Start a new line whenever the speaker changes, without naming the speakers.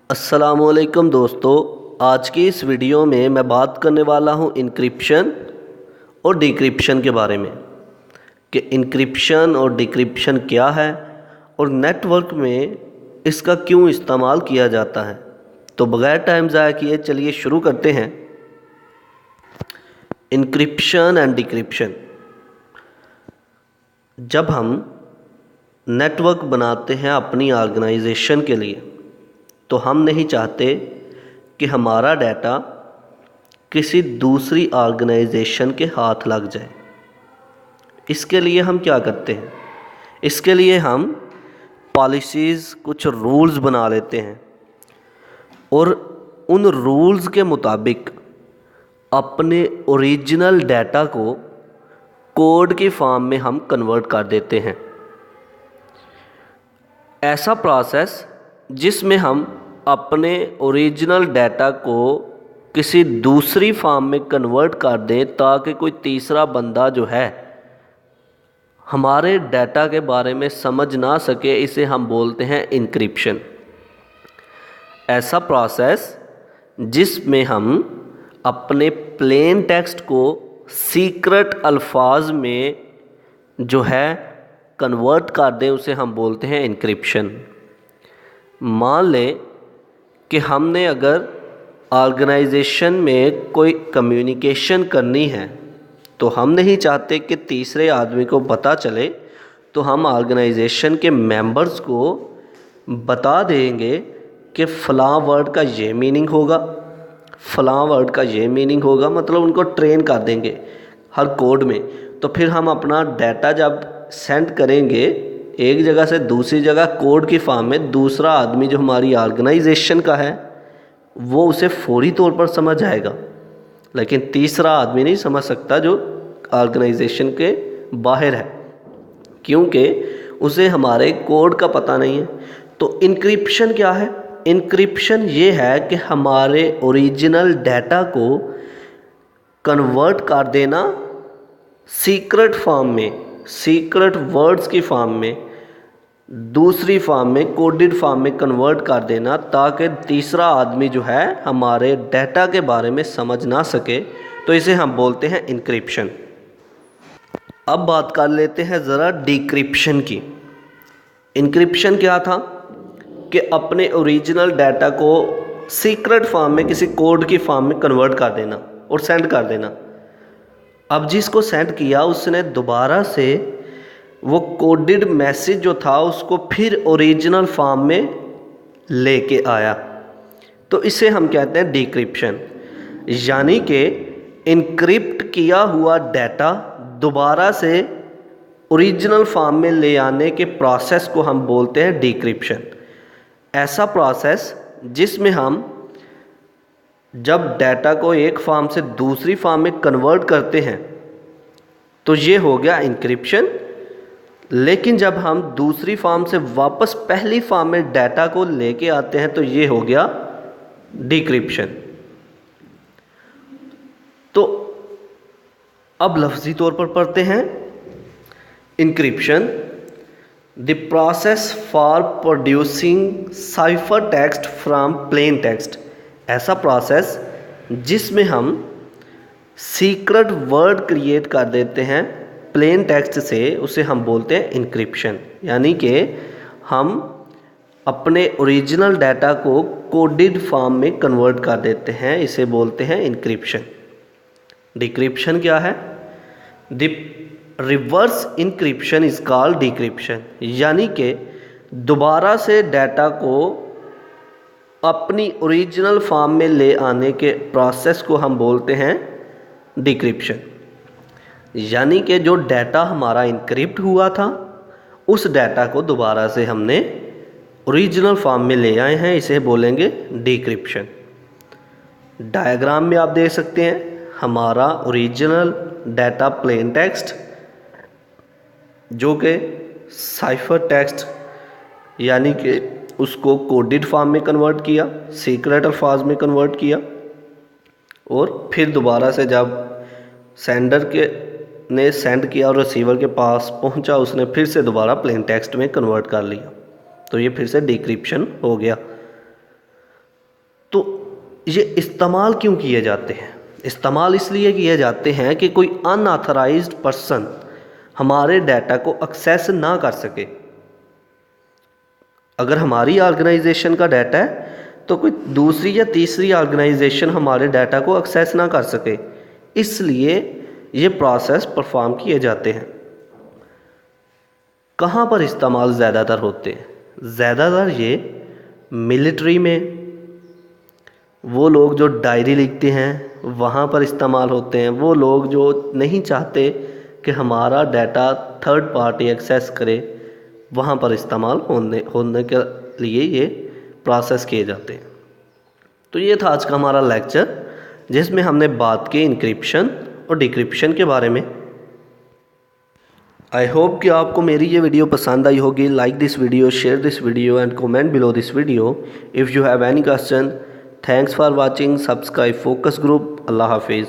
अस्सलामुअलैकुम दोस्तों, आज की इस वीडियो में मैं बात करने वाला हूँ इनक्रिप्शन और डिक्रिप्शन के बारे में कि इनक्रिप्शन और डिक्रिप्शन क्या है और नेटवर्क में इसका क्यों इस्तेमाल किया जाता है। तो बगैर टाइम ज़ाया किए चलिए शुरू करते हैं। इनक्रिप्शन एंड डिक्रिप्शन, जब हम नेटवर्क बनाते हैं अपनी ऑर्गेनाइजेशन के लिए तो हम नहीं चाहते कि हमारा डाटा किसी दूसरी ऑर्गेनाइजेशन के हाथ लग जाए। इसके लिए हम क्या करते हैं? इसके लिए हम पॉलिसीज़, कुछ रूल्स बना लेते हैं और उन रूल्स के मुताबिक अपने ओरिजिनल डाटा को कोड की फॉर्म में हम कन्वर्ट कर देते हैं। ऐसा प्रोसेस जिसमें हम अपने ओरिजिनल डाटा को किसी दूसरी फॉर्म में कन्वर्ट कर दें ताकि कोई तीसरा बंदा जो है हमारे डाटा के बारे में समझ ना सके, इसे हम बोलते हैं इनक्रिप्शन। ऐसा प्रोसेस जिसमें हम अपने प्लेन टेक्स्ट को सीक्रेट अल्फाज में जो है कन्वर्ट कर दें, उसे हम बोलते हैं इनक्रिप्शन। मान लें कि हमने अगर ऑर्गेनाइजेशन में कोई कम्युनिकेशन करनी है तो हम नहीं चाहते कि तीसरे आदमी को पता चले, तो हम ऑर्गेनाइजेशन के मेंबर्स को बता देंगे कि फ़लाँ वर्ड का ये मीनिंग होगा, फ़लाँ वर्ड का ये मीनिंग होगा, मतलब उनको ट्रेन कर देंगे हर कोड में। तो फिर हम अपना डाटा जब सेंड करेंगे एक जगह से दूसरी जगह कोड की फॉर्म में, दूसरा आदमी जो हमारी ऑर्गेनाइजेशन का है वो उसे फौरी तौर पर समझ जाएगा, लेकिन तीसरा आदमी नहीं समझ सकता जो ऑर्गेनाइजेशन के बाहर है, क्योंकि उसे हमारे कोड का पता नहीं है। तो इनक्रिप्शन क्या है? इनक्रिप्शन ये है कि हमारे ओरिजिनल डाटा को कन्वर्ट कर देना सीक्रेट फॉर्म में, सीक्रेट वर्ड्स की फॉर्म में, दूसरी फॉर्म में, कोडेड फॉर्म में कन्वर्ट कर देना ताकि तीसरा आदमी जो है हमारे डाटा के बारे में समझ ना सके। तो इसे हम बोलते हैं इनक्रिप्शन। अब बात कर लेते हैं ज़रा डिक्रिप्शन की। इनक्रिप्शन क्या था कि अपने ओरिजिनल डाटा को सीक्रेट फॉर्म में किसी कोड की फॉर्म में कन्वर्ट कर देना और सेंड कर देना। अब जिसको सेंड किया उसने दोबारा से वो कोडेड मैसेज जो था उसको फिर ओरिजिनल फॉर्म में लेके आया, तो इसे हम कहते हैं डिक्रिप्शन। यानी कि इनक्रिप्ट किया हुआ डाटा दोबारा से ओरिजिनल फॉर्म में ले आने के प्रोसेस को हम बोलते हैं डिक्रिप्शन। ऐसा प्रोसेस जिसमें हम जब डाटा को एक फॉर्म से दूसरी फॉर्म में कन्वर्ट करते हैं तो ये हो गया इनक्रिप्शन, लेकिन जब हम दूसरी फॉर्म से वापस पहली फॉर्म में डाटा को लेके आते हैं तो ये हो गया डिक्रिप्शन। तो अब लफ्जी तौर पर पढ़ते हैं। Encryption, the process for producing cipher text from plain text. ऐसा प्रोसेस जिसमें हम सीक्रेट वर्ड क्रिएट कर देते हैं प्लेन टेक्स्ट से, उसे हम बोलते हैं इनक्रिप्शन। यानी कि हम अपने ओरिजिनल डाटा को कोडेड फॉर्म में कन्वर्ट कर देते हैं, इसे बोलते हैं इनक्रिप्शन। डिक्रिप्शन क्या है? The reverse encryption is called decryption. यानी कि दोबारा से डाटा को अपनी ओरिजिनल फॉर्म में ले आने के प्रोसेस को हम बोलते हैं डिक्रिप्शन। यानी कि जो डाटा हमारा इनक्रिप्ट हुआ था उस डाटा को दोबारा से हमने ओरिजिनल फॉर्म में ले आए हैं, इसे बोलेंगे डिक्रिप्शन। डायग्राम में आप देख सकते हैं हमारा ओरिजिनल डाटा प्लेन टेक्स्ट जो कि साइफर टेक्स्ट यानी कि उसको कोडेड फॉर्म में कन्वर्ट किया, सीक्रेट अल्फाज में कन्वर्ट किया, और फिर दोबारा से जब सेंडर के ने सेंड किया और रिसीवर के पास पहुंचा, उसने फिर से दोबारा प्लेन टेक्स्ट में कन्वर्ट कर लिया। तो ये फिर से डिक्रिप्शन हो गया। तो ये इस्तेमाल क्यों किए जाते हैं? इस्तेमाल इसलिए किए जाते हैं कि कोई अनऑथराइज्ड पर्सन हमारे डाटा को एक्सेस ना कर सके। अगर हमारी ऑर्गेनाइजेशन का डाटा है तो कोई दूसरी या तीसरी ऑर्गेनाइजेशन हमारे डाटा को एक्सेस ना कर सके, इसलिए ये प्रोसेस परफॉर्म किए जाते हैं। कहाँ पर इस्तेमाल ज़्यादातर होते हैं? ज़्यादातर ये मिलिट्री में, वो लोग जो डायरी लिखते हैं वहाँ पर इस्तेमाल होते हैं। वो लोग जो नहीं चाहते कि हमारा डाटा थर्ड पार्टी एक्सेस करे, वहाँ पर इस्तेमाल होने के लिए ये प्रोसेस किए जाते हैं। तो ये था आज का हमारा लेक्चर, जिसमें हमने बात की इंक्रिप्शन और डिक्रिप्शन के बारे में। आई होप कि आपको मेरी ये वीडियो पसंद आई होगी। Like this video, share this video and comment below this video if you have any question. Thanks for watching. Subscribe focus group. अल्लाह हाफिज़।